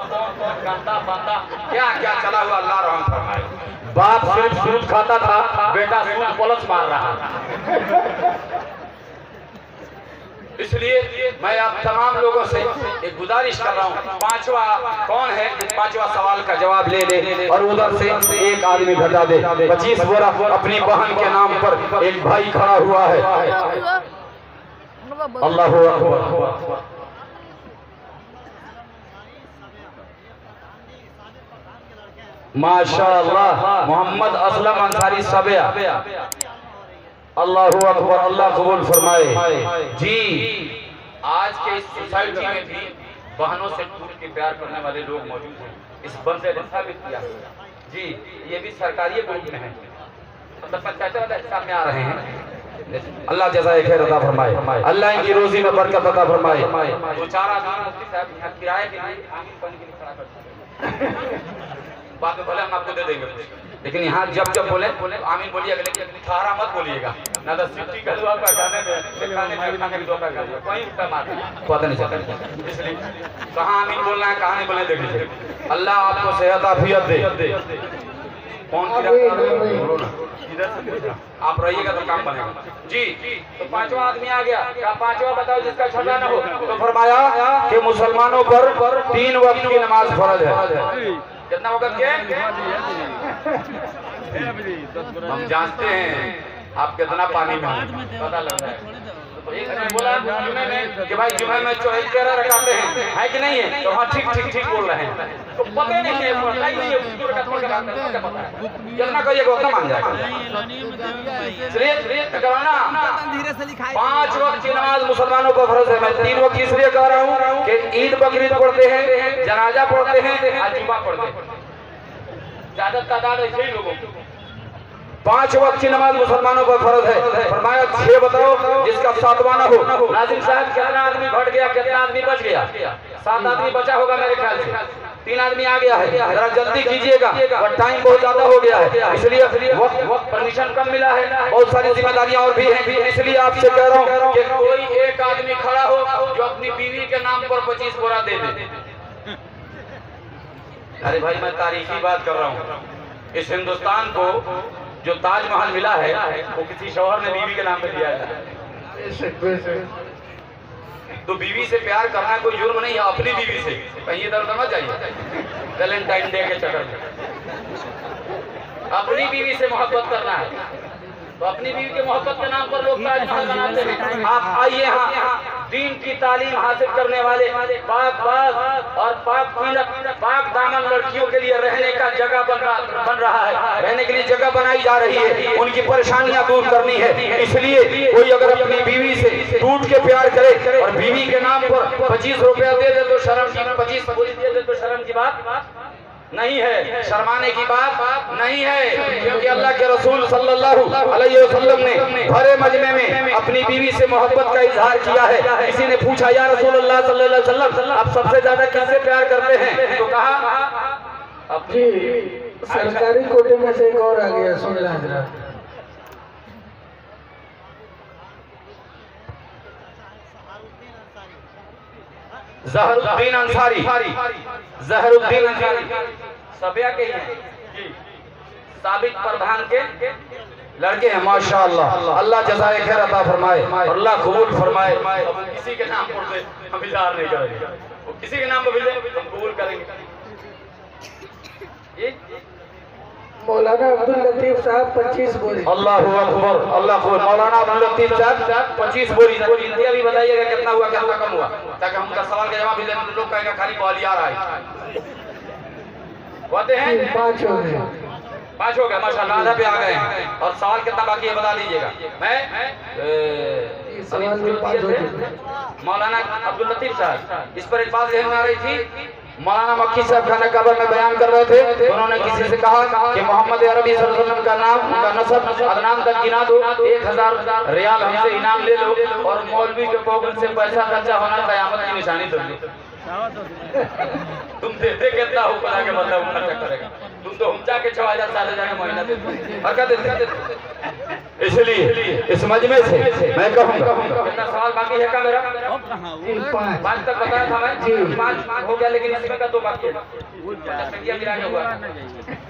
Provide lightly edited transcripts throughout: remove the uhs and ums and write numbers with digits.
क्या क्या चला हुआ, अल्लाह रहम फरमाए। बाप सिर्फ सूद खाता था, बेटा सूद पलस मार रहा। इसलिए मैं आप तमाम लोगों से एक गुजारिश कर रहा हूँ, पांचवा कौन है, पांचवा सवाल का जवाब ले ले और उधर से एक आदमी घटा दे। 25 बोरा अपनी बहन के नाम पर एक भाई खड़ा हुआ है। अल्लाहु अकबर। माशाअल्लाह, मोहम्मद असलम अंसारी सबिया। अल्लाहु अकबर, अल्लाह कबूल फरमाए जी। आज के इस सोसाइटी में भी बहनों से टूट के प्यार करने वाले लोग मौजूद हैं। इस बंद ने साबित किया जी। ये भी सरकारी ग्रुप में है, मतलब पंचायत वाले हिसाब में आ रहे हैं। अल्लाह जज़ाए खैर अता फरमाए, अल्लाह इनकी रोजी में बरकत अता फरमाए। दो चार आदमी मुफ्ती साहब यहाँ किराए के लिए आमीन बन के लिए खड़ा करते हैं। बाद में भले हम आपको दे देंगे, लेकिन यहाँ जब जब बोले आमीन बोलिएगा, लेकिन ठहरा मत बोलिएगा, ना तो सिटी का दुआ का खाने में खाने की दुआ का कोई रुपया मार पता नहीं चलता। इसलिए कहाँ आमीन बोलना है, कहाँ नहीं बोलना, देख लीजिए। अल्लाह आपको सेहत आफियत दे। कौन आप रहिएगा तो काम बनेगा जी। तो पांचवा आदमी आ गया, क्या पांचवा बताओ जिसका छठा न हो। तो फरमाया कि मुसलमानों पर 3 वक्त की नमाज फर्ज है। कितना वक्त के? हम जानते हैं आप कितना पानी में पता लग रहा है। एक ने बोला जुमे में कि भाई जुमे में 13 रकातें हैं, है कि नहीं है? तो हाँ ठीक ठीक ठीक बोल रहे हैं। तो पता ही नहीं है, पता ही नहीं है कितना कहिएगा उतना मान जाएगा। करना 5 वक्त की नमाज मुसलमानों को फर्ज है। मैं 3 वक्त इसलिए कह रहा हूँ कि ईद बकरीद पढ़ते हैं, जनाजा पढ़ते हैं, जुमा पढ़ते हैं, ज्यादा तादाद ऐसे ही लोगों। 5 वक्त की नमाज मुसलमानों पर फर्ज है। फरमाया 6 बताओ जिसका 7वां न हो। नाज़िम साहब कितना आदमी घट गया, कितना आदमी बच गया? 7 आदमी बचा होगा मेरे ख्याल से। 3 आदमी आ गया है, जरा जल्दी कीजिएगा और टाइम बहुत ज्यादा हो गया है। इसलिए वक्त परमिशन कम मिला है, बहुत सारी जिम्मेदारियां और भी हैं। इसलिए आपसे कह रहा हूँ कि कोई एक आदमी खड़ा हो जो अपनी बीवी के नाम पर 25 बोरा दे दे। अरे भाई मैं तारीखी बात कर रहा हूँ। इस हिंदुस्तान को जो ताजमहल मिला है वो किसी शौहर ने बीवी के नाम पे दिया है। तो बीवी से प्यार करना कोई जुर्म नहीं है, अपनी बीवी से कहीं इधर उधर मत जाइए वैलेंटाइन डे के चक्कर में। अपनी बीवी से मोहब्बत करना है तो अपनी बीवी के मोहब्बत के नाम पर लोग ताजमहल बनाते हैं। आप आइए यहाँ दीन की तालीम हासिल करने वाले पाक बाज और पाक दामन लड़कियों के लिए रहने का जगह बन रहा है, रहने के लिए जगह बनाई जा रही है। उनकी परेशानियां दूर करनी है। इसलिए कोई अगर अपनी बीवी से टूट के प्यार करे और बीवी के नाम पर 25 रुपया दे दे तो शर्म की 25 बोली दे दे तो शर्म की बात नहीं है, शर्माने की बात नहीं है। क्योंकि अल्लाह के रसूल सल्लल्लाहु अलैहि वसल्लम ने भरे मजमे में अपनी बीवी से मोहब्बत का इजहार किया है। किसी ने पूछा या रसूलुल्लाह सल्लल्लाहु अलैहि वसल्लम आप सबसे ज्यादा किससे प्यार करते हैं? तो कहा अपनी सरकारी कोटे में से एक और आ गया, सुन ला जरा। ज़हरुद्दीन अंसारी, ज़हरुद्दीन अंसारी सबिया के ही हैं जी, साबिक प्रधान के लड़के हैं माशाअल्लाह। अल्लाह जज़ाए खैर अता फरमाए और अल्लाह कबूल फरमाए। अब किसी के नाम पर हम इजहार नहीं करेंगे, वो किसी के नाम पर भी हम कबूल करेंगे। मौलाना अब्दुल लतीफ साहब 25 बोरी। अल्लाहु अकबर, अल्लाह को मौलाना अब्दुल लतीफ साहब 25 बोरी। हिंदी अभी बताइएगा कितना हुआ कितना कम हुआ, ताकि हम उनका सवाल का जवाब भी लें। लोग कहेंगे खाली बॉली आ रहा है। होते हैं 5 हो गए, 5 हो गए माशाल्लाह, आधा पे आ गए हैं। और सवाल कितना बाकी है बता दीजिएगा। मैं मौलाना अब्दुल लतीफ साहब, इस पर एक बात ध्यान में आ रही थी। मौलाना मक्की साहब खाना कबर में बयान कर रहे थे, उन्होंने किसी से कहा कि मोहम्मद अरबी सल्लल्लाहु अलैहि वसल्लम का नाम, उनका नसब अदनान तक गिना दो, 1000 रियाल हमसे इनाम ले लो और मौलवी के पॉकेट से पैसा खर्चा होना कयामत की निशानी समझो। तुम देते कितना हो पता के मतलब खर्चा करेगा। तुम तो हम जाके 6000 7000 महीना देते और क्या देते। इसलिए इस मजमे से मैं कहूँगा, कितना सवाल बाकी है का मेरा? 5 तक बताया था मैं, 5 हो गया, लेकिन इसमें का 2 बाकी है।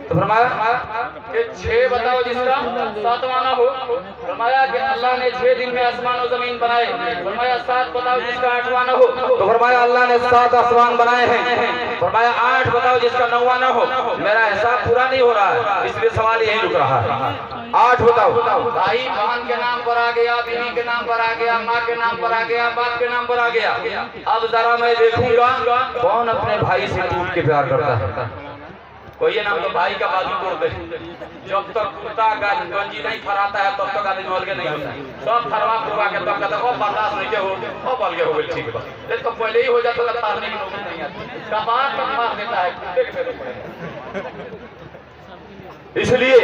तो फरमाया कि 6 बताओ जिसका 7वां ना हो। फरमाया कि अल्लाह ने 6 दिन में आसमान और जमीन बनाए। फरमाया 7 बताओ जिसका 8वां ना हो। तो फरमाया अल्लाह ने 7 आसमान बनाए हैं। फरमाया 8 बताओ जिसका 9वां ना हो। मेरा हिसाब पूरा नहीं हो रहा है, इसलिए सवाल यही रुक रहा है। 8 बताओ। भाई बहन के नाम पर आ गया, बीवी के नाम पर आ गया, माँ के नाम पर आ गया, बाप के नाम पर आ गया। अब जरा मैं देखूंगा कौन अपने भाई से टूट के प्यार करता है। कोई ये नाम तो भाई का बाजू तोड़ दे। जब तक कुत्ता गंजी नहीं फराता है तब तक आदमी मोल के नहीं होता। सब फरवा फुरवा के तब कहता है बर्दाश्त नहीं के हो बल के हो गए, ठीक है। तो पहले ही हो जाता है, तारने की नौबत नहीं आती। कबार पर मार देता है, कुत्ते के पैरों पर। इसलिए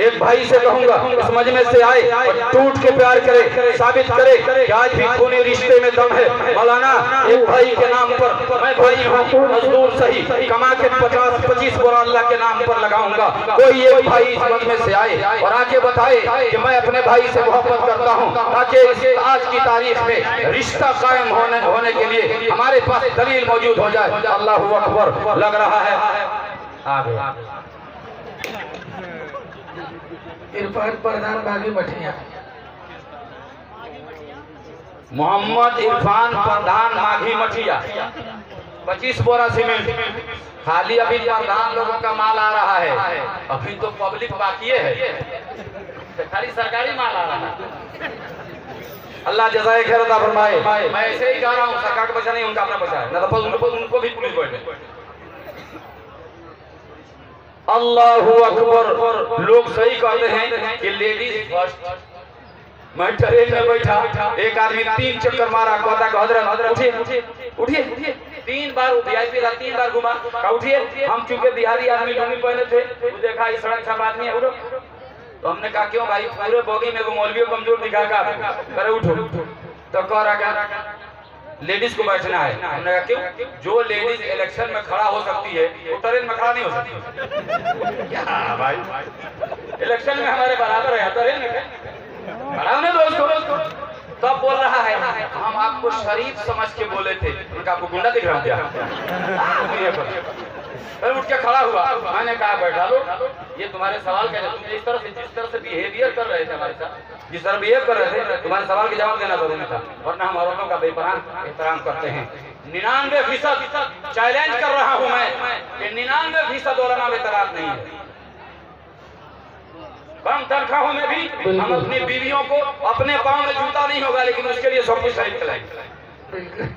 एक भाई से कहूंगा इस मजमे से आए और टूट के प्यार करे, साबित करे कि आज भी खूनी रिश्ते में दम है। मौलाना एक भाई के नाम पर मैं भाई हूँ, मजदूर सही कमा के 50-25 बोरा अल्लाह के नाम पर लगाऊंगा। कोई एक भाई इस मजमे से आए और आके बताए कि मैं अपने भाई से मोहब्बत करता हूँ, ताकि आज की तारीख में रिश्ता कायम होने के लिए हमारे पास दलील मौजूद हो जाए। अल्लाहू अकबर। लग रहा है आगे इरफान प्रधान बागी मठिया। मोहम्मद इरफान प्रधान माघी मठिया 25 बोरा सीमेंट। खाली अभी प्रधान लोगों का माल आ रहा है, अभी तो पब्लिक बाकी है, खाली सरकारी माल आ रहा है। अल्लाह जज़ाए खैर अता फरमाए। मैं ऐसे ही कह रहा हूँ, सरकार का पैसा नहीं, उनका अपना पैसा है, ना तो उनको भी पुलिस बैठे। अल्लाहू अकबर। लोग सही कहते हैं कि लेडीज फर्स्ट। मैं ट्रेन में बैठा, एक आदमी 3 चक्कर मारा, कहता कि हजरत उठिए उठिए। 3 बार वीआईपी था, 3 बार घुमा, कहा उठिए। हम चूंकि बिहारी आदमी लुंगी पहने थे, वो देखा इस सड़क छाप आदमी है, उठो। तो हमने कहा क्यों भाई, पूरे बोगी में मौलवी कमजोर दिखा का, करे उठो। तो कह रहा लेडीज को बैठना है। हमने कहा क्यों? जो लेडीज इलेक्शन में खड़ा हो सकती है वो ट्रेन में खड़ा नहीं हो सकती। क्या भाई, इलेक्शन में हमारे बराबर है, ट्रेन में खड़ा होने दो उसको। तब बोल रहा है हम आपको शरीफ समझ के बोले थे। उनका आपको गुंडा दिख रहा है क्या? फिर उठ के खड़ा हुआ। मैंने कहा बैठा लो, ये तुम्हारे सवाल का तुम जिस तरह से बिहेवियर कर रहे थे हमारे साथ, जिस तरह बिहेव कर रहे थे, तुम्हारे सवाल के जवाब देना जरूरी था, वरना हम औरतों का बेपनाह एहतराम करते हैं। 99% चैलेंज कर रहा हूं मैं कि 99% उलमा बेतराब नहीं है। कम तनख्वाहों में भी हम अपनी बीवियों को, अपने पाँव में जूता नहीं होगा लेकिन उसके लिए सब कुछ खरीद के लाएंगे।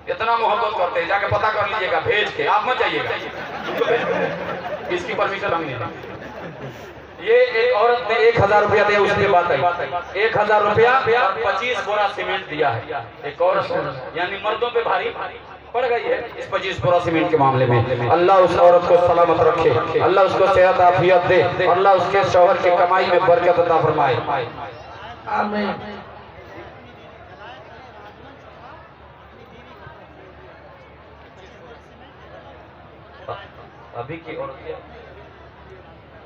इतना मोहब्बत करते हैं, जाके पता कर लीजिएगा, भेज के, आप मत जाइएगा, इसकी परमिशन हम नहीं। ये एक औरत ने 1000 रुपया दिया, उसके बाद 1000 रुपया और 25 बोरा सीमेंट दिया है। एक औरत यानी मर्दों पे भारी पड़ गई है इस 25 बोरा सीमेंट के मामले में। अल्लाह उस औरत को सलामत रखे, अल्लाह उसको सेहत आफियत दे, अल्लाह उसके शौहर की कमाई में बरकत अता फरमाए। आमीन। अभी की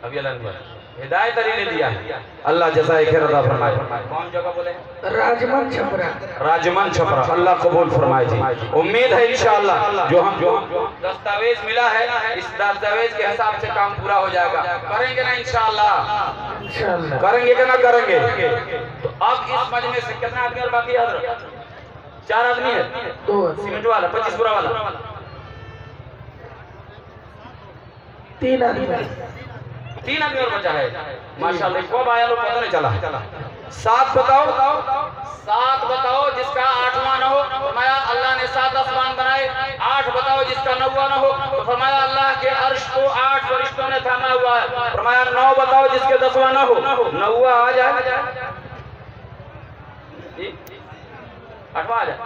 अभी अल्लाह हिदायत अली ने दिया है, अल्लाह जज़ाए खैर अता फरमाए। कौन जगह बोले? राजमन छपरा। राजमन छपरा, अल्लाह कबूल फरमाए जी। उम्मीद है इंशाअल्लाह जो दस्तावेज मिला है, इस दस्तावेज के हिसाब से काम पूरा हो जाएगा। करेंगे ना इंशाअल्लाह? करेंगे कि ना करेंगे? तो अब इस मजमे से कितना आदमी और बाकी है? 4 आदमी है। 2 सीमेंट वाला, 25 बोरा वाला 3 आदमी, 3 आदमी और बचा है। माशाल्लाह, कब आया लोग पता नहीं चला। 7 बताओ, 7 बताओ जिसका 8वां न हो। फरमाया अल्लाह ने 7 आसमान बनाए। 8 बताओ जिसका 9वां न हो। तो फरमाया अल्लाह के अर्श को 8 फरिश्तों ने थामा हुआ है। फरमाया 9 बताओ जिसके 10वां न हो। 9वां आ जाए, 8वां आ जाए,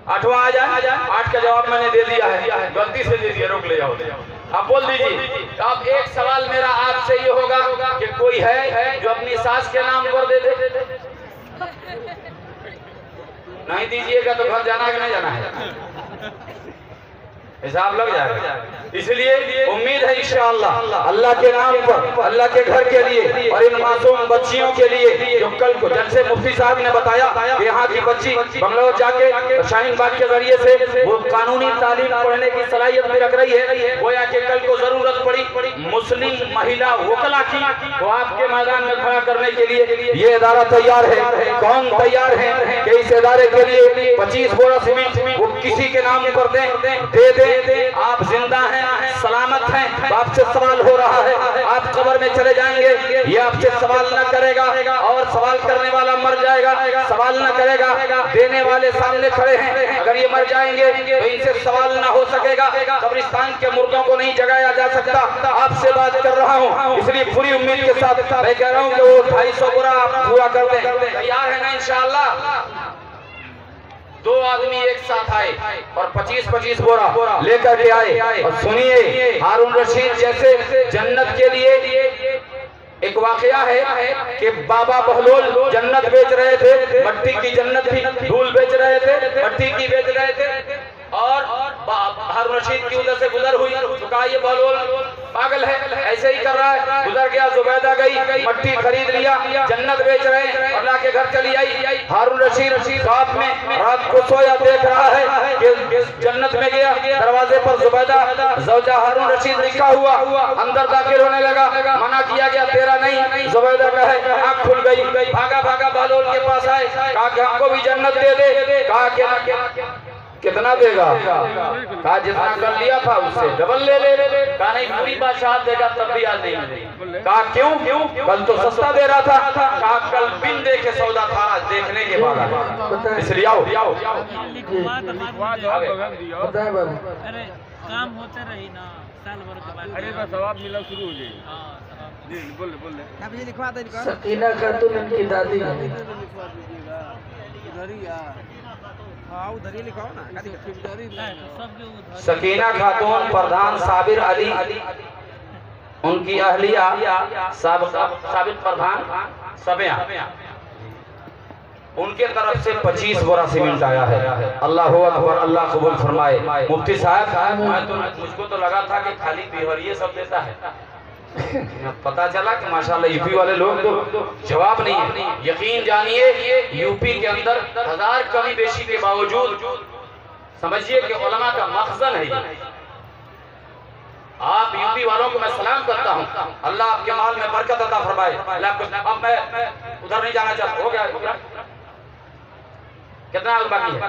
8वां आ जाए। 8 का जवाब मैंने दे दिया है, गलती से दे दिया, रोक ले जाओ। आप बोल दीजिए। तो अब एक सवाल मेरा आपसे ये होगा कि कोई है जो अपनी सास के नाम पर दे दे? नहीं दीजिएगा तो घर जाना है कि नहीं जाना है? हिसाब लग जाएगा। इसलिए उम्मीद है इंशाअल्लाह अल्लाह के नाम पर, अल्लाह के घर के लिए और इन मासूम बच्चियों के लिए जो कल को जैसे मुफ्ती साहब ने बताया कि यहाँ की बच्ची बंगलौर जाके शाहीन बाग के जरिए से वो कानूनी तालीम पढ़ने की सलाहियत भी रख रही है। गोया कि कल को जरूरत पड़ी मुस्लिम महिला वकला की तो आपके मैदान में खड़ा करने के लिए ये इदारा तैयार है। कौन तैयार है कि इस इदारे के लिए 25 बोरा सीमेंट वो किसी के नाम पर दे दे। आप जिंदा हैं, सलामत हैं, तो आपसे सवाल हो रहा है, आप कब्र में चले जाएंगे, ये आपसे सवाल न करेगा और सवाल करने वाला मर जाएगा, सवाल न करेगा, देने वाले सामने खड़े हैं। अगर ये मर जाएंगे तो इनसे सवाल न हो सकेगा। कब्रिस्तान के मुर्दों को नहीं जगाया जा सकता। आपसे बात कर रहा हूँ, इसलिए पूरी उम्मीद के साथ मैं कह रहा हूँ कि वो 250 बोरा आप पूरा कर दें। तैयार है ना इंशाअल्लाह? 2 आदमी एक साथ आए और 25-25 बोरा लेकर के आए। और सुनिए, हारून रशीद जैसे जन्नत के लिए एक वाकया है कि बाबा बहलोल जन्नत बेच रहे थे, मट्टी की जन्नत थी, धूल बेच रहे थे, मट्टी की बेच रहे थे और हारून रशीद की उधर से गुजर हुई तो कहा ये बहलोल पागल है, ऐसे ही कर रहा है। गुजर गया, जुबैदा गई, मट्टी खरीद लिया, जन्नत बेच रहे हैं, अल्लाह के घर चली आई। हारून रशीद साथ में रात को सोया, देख रहा है कि जन्नत में गया, दरवाजे पर जुबैदा ज़ौजा हारून रशीद लिखा हुआ, अंदर दाखिल होने लगा, मना किया गया तेरा नहीं। जुबैदा का है, आँख खुल गई, भागा भागा बहलोल के पास आए, कहा कि हमको भी जन्नत दे दे। कहा कितना देगा? कहा जितना कर लिया था उससे डबल ले ले। कहा नहीं, पूरी बादशाह देगा तब भी आज नहीं मिलेगी। कहा क्यों? कल तो सस्ता दे रहा था। कहा कल बिन दे के सौदा था, आज देखने के बाद। इसलिए आओ अरे काम होते रही ना, साल भर के बाद अरे बस सवाब मिला शुरू हो जाएगी। बोले लिखवा दे। सकीना खातून इनकी दादी है। सकीना खातून प्रधान साबिर अली, उनकी अहलिया साबिर प्रधान सबिया, उनके तरफ से 25 बोरा सीमेंट आया है। अल्लाह अकबर, अल्लाह कबूल फरमाए। मुफ्ती साहब, मैं तो मुझको तो लगा था कि खाली बिहारी सब देता है, पता चला कि माशाल्लाह यूपी वाले लोग तो जवाब नहीं है। यकीन जानिए, यूपी के अंदर 1000 कमी बेशी के बावजूद समझिए कि उलमा का मखज़न है ये। आप यूपी वालों को मैं सलाम करता हूँ, अल्लाह आपके माल में बरकत अता फरमाए। अब मैं उधर नहीं जाना चाहता। हो गया कितना बाकी है?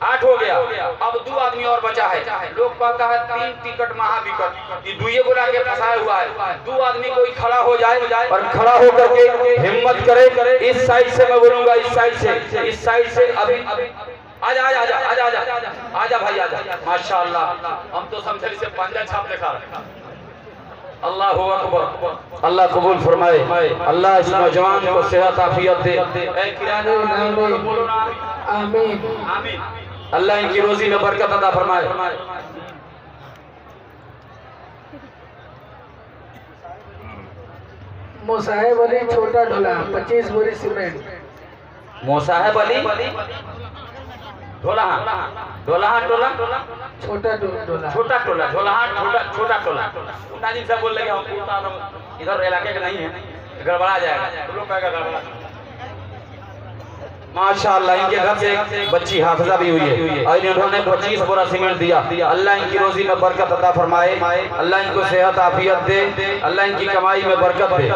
8 हो गया। अब 2 आदमी और बचा है। लोग कहता है 3 टिकट महाविकट, ये दुए बुला के फंसाया हुआ है। 2 आदमी कोई खड़ा हो जाए और खड़ा होकर के हिम्मत करे, इस साइड से मैं बोलूंगा, इस साइड से, इस साइड से। अभी आजा आजा आजा आजा आजा आजा भाई आजा। माशाअल्लाह, हम तो समझे इसे पंजा छाप दिखा रहे। अल्लाह अकबर, अल्लाह कबूल फरमाए। अल्लाह इस नौजवान को सेहत आफियत दे। आमीन आमीन। अल्लाह इनकी रोजी में बरकत अता फरमाए। मोसाहेब अली छोटा ढोला 25 बोरी सीमेंट। मोसाहेब अली ढोला ढोला टोला छोटा ढोला छोटा टोला ढोला छोटा टोला। नाजिम साहब बोल रहे हम इधर इलाके का नहीं है, गड़बड़ा जाएगा, तो लोग कहेगा गड़बड़ा। माशाअल्लाह, इनके घर से एक बच्ची हाफिजा भी हुई है और इन्होंने 25 बोरा सीमेंट दिया। अल्लाह इनकी रोजी में बरकत अता फरमाए, अल्लाह इनको सेहत आफियत दे, अल्लाह इनकी कमाई में बरकत दे।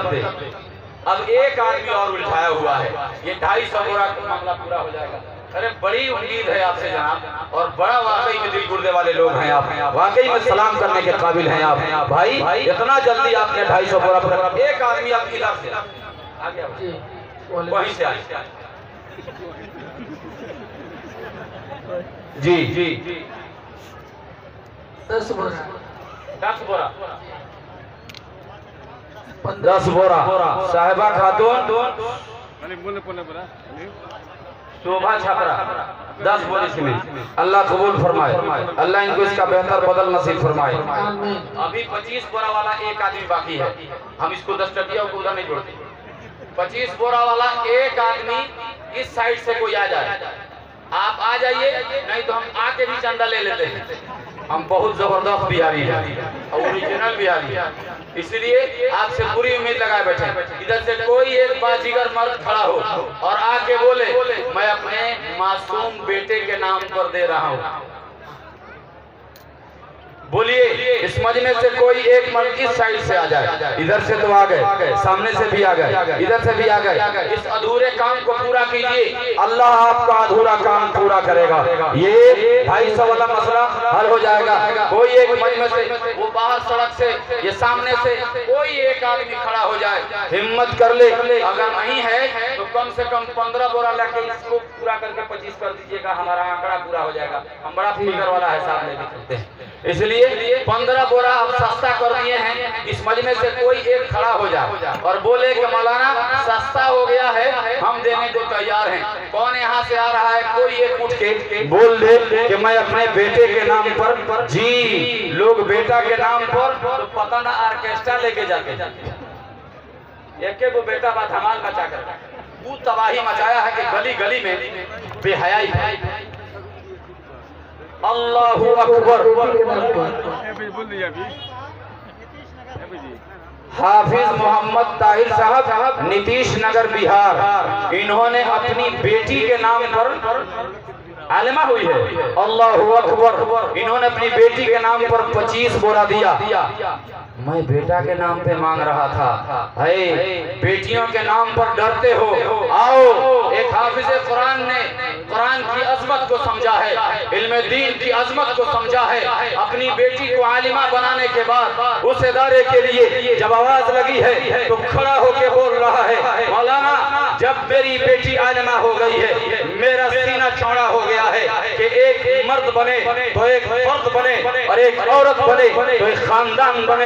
अब एक आदमी और उलझाया हुआ है, ये 250 बोरा का मामला पूरा हो जाएगा। अरे बड़ी उम्मीद है आपसे जनाब, और बड़ा वाकई में दिल गुर्दे वाले लोग हैं आप, वाकई में सलाम करने के काबिल हैं आप भाई। इतना जल्दी आपने 250 बोरा पर, एक आदमी आपकी तरफ से आगे वहीं से आए। जी जी 10 बोरा 10 बोरा 10 बोरा साहिबा खातून शोभा छात्रा 10 बोरी सीमेंट। अल्लाह कबूल फरमाए, अल्लाह इनको इसका बेहतर बदल नसीब फरमाए। अभी 25 बोरा वाला एक आदमी बाकी है, हम इसको 10 टकिया को उधर नहीं जोड़ते। 25 बोरा वाला एक आदमी इस साइड से कोई आ जाए, आप आ जाइए, नहीं तो हम आके भी चंदा ले लेते हैं। हम बहुत जबरदस्त बिहारी हैं, ओरिजिनल बिहारी हैं, इसलिए आपसे पूरी उम्मीद लगाए बैठे। इधर से कोई एक बाजीगर मर्द खड़ा हो और आके बोले मैं अपने मासूम बेटे के नाम पर दे रहा हूँ, बोलिए इस मजमे से कोई एक मर्द इस साइड से आ जाए। इधर से तो आ गए, सामने से भी आ गए, इधर से भी आ गए। इस अधूरे काम को पूरा कीजिए, अल्लाह आपका अधूरा काम पूरा करेगा। ये 250 वाला मसला हल हो जाएगा। कोई एक मजमे से, वो बाहर सड़क से, ये सामने से कोई एक आदमी खड़ा हो जाए, हिम्मत कर ले। अगर नहीं है तो कम से कम 15 बोरा लाके इसको पूरा करके 25 कर दीजिएगा, हमारा आंकड़ा पूरा हो जाएगा। हम बड़ा फिगर वाला हिसाब लेके चलते हैं, इसलिए 15 बोरा अब सस्ता कर दिए हैं। इस मजमे से कोई एक खड़ा हो जाए और बोले कि मौलाना सस्ता हो गया है, हम देने को तैयार हैं। कौन यहाँ से आ रहा है? कोई एक उठ के बोल दे कि मैं अपने बेटे के नाम पर, जी लोग बेटा के नाम पर तो पता ना ऑर्केस्ट्रा लेके जाते, एक वो बेटा बात धमाल मचा कर वो तबाही मचाया है कि गली गली में बेहयाई है। अल्लाहू अकबर। हाफिज मोहम्मद ताहिर साहब, नीतीश नगर बिहार, इन्होंने अपनी बेटी के नाम पर आलिमा हुई है। अल्लाहू अकबर। इन्होंने अपनी बेटी के नाम पर 25 बोरा दिया। मैं बेटा के नाम पे मांग रहा था, है बेटियों के नाम पर डरते हो? आओ, एक हाफिज कुरान ने कुरान की अजमत को समझा है, इल्म दीन की अजमत को समझा है। अपनी बेटी को आलिमा बनाने के बाद उस इदारे के लिए जब आवाज लगी है तो खड़ा होके बोल रहा है, मौलाना जब मेरी बेटी आलिमा हो गई है, मेरा सीना चौड़ा हो गया है कि एक मर्द बने तो एक फर्द बने और एक औरत बने तो एक खानदान बने।